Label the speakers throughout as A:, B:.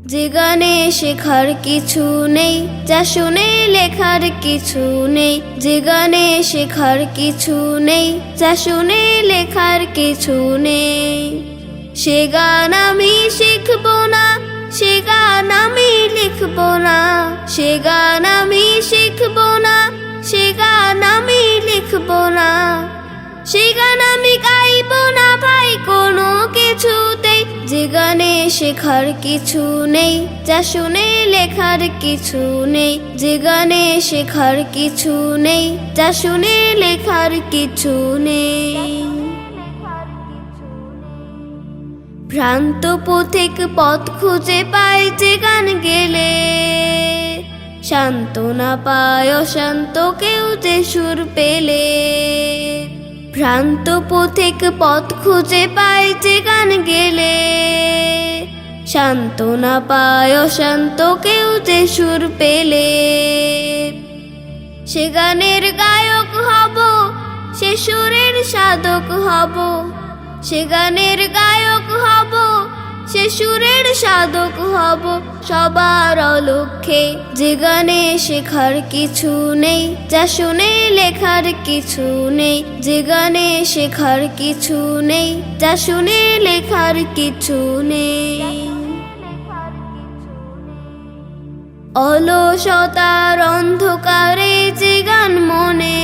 A: যে গানে শেখার কিছু নেই, যা শুনে লেখার কিছু নেই। যে গানে শেখার কিছু নেই, যা শুনে লেখার কিছু নেই। সে গান আমি শিখব না, সে গান আমি লিখব না। সে গান আমি শিখব না, সে গান আমি লিখব না। সে গান আমি গাইব না ভাই কোনো কিছুতেই। যে গানে শেখার কিছু নেই, যা শুনে লেখার কিছু নেই। যে গানে শেখার কিছু নেই, যা শুনে লেখার কিছু নেই। ভ্রান্ত পথিক পথ খুঁজে পায় যে গান গেলে, সান্ত্বনা পায় অশান্ত কেউ যে সুর পেলে। ভ্রান্ত পথিক পথ খুঁজে পায় যে গান গেলে, সান্ত্বনা পায় অশান্ত কেউ যে সুর পেলে। সে গানের গায়ক হব, সে সুরের সাধক হব। সে গানের গায়ক হব, সে সুরের সাধক হব সবার অলক্ষ্যে। যে গানে শেখার কিছু নেই, যা শুনে লেখার কিছু নেই। যে গানে শেখার কিছু নেই, যা শুনে লেখার কিছু নেই। অলসতার অন্ধকারে যে গান মনে,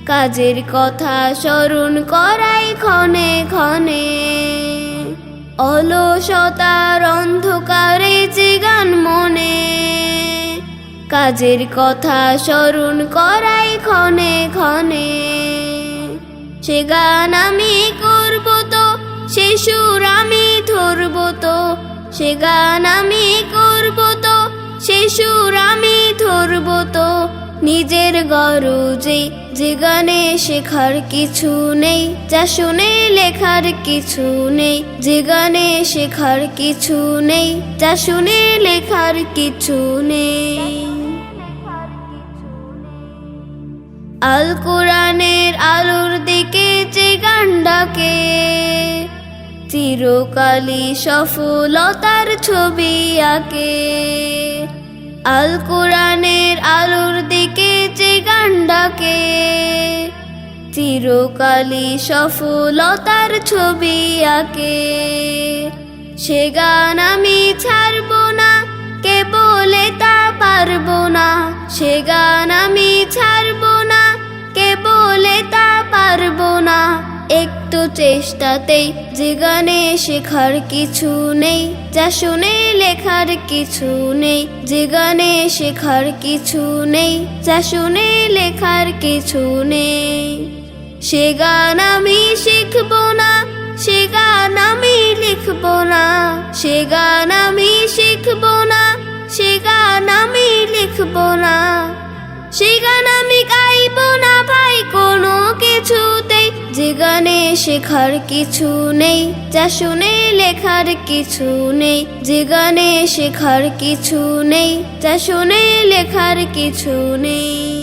A: কাজের কথা স্মরণ করাই ক্ষণে ক্ষণে। অলসতার অন্ধকারে যে গান মনে, কাজের কথা স্মরণ করাই ক্ষণে ক্ষণে। সে গান আমি করব তো, সে সুর আমি ধরব তো। সে গান আমি করব তো, সে সুর আমি ধরব তো নিজের গরজে। যে গানে শেখার কিছু নেই, যা শুনে লেখার কিছু নেই। যে গানে শেখার কিছু নেই, যা শুনে লেখার কিছু নেই। আল কোরআনের আলোর দিকে যে গান ডাকে, চিরকালই সফলতার ছবি আঁকে। আল কোরআনের আলোর দিকে যে গান ডাকে, চিরকালই সফলতার ছবি আঁকে। সে গান আমি ছাড়ব না, কে বলে তা পারব না। সে গান আমি ছাড়ব না, কে বলে তা পারব না একটু চেষ্টাতেই। যে গানে শেখার কিছু নেই, যা শুনে লেখার কিছু নেই। যে গানে শেখার কিছু নেই, যা শুনে লেখার কিছু নেই। সে গান আমি শিখব না, সে গান আমি লিখব না। সে গান আমি শিখব না, সে গান আমি লিখব না। সে গান আমি গাইব না ভাই কোনো কিছুতেই। যে গানে শেখার কিছু নেই, যা শুনে লেখার কিছু নেই। যে গানে শেখার কিছু নেই, যা শুনে লেখার কিছু নেই।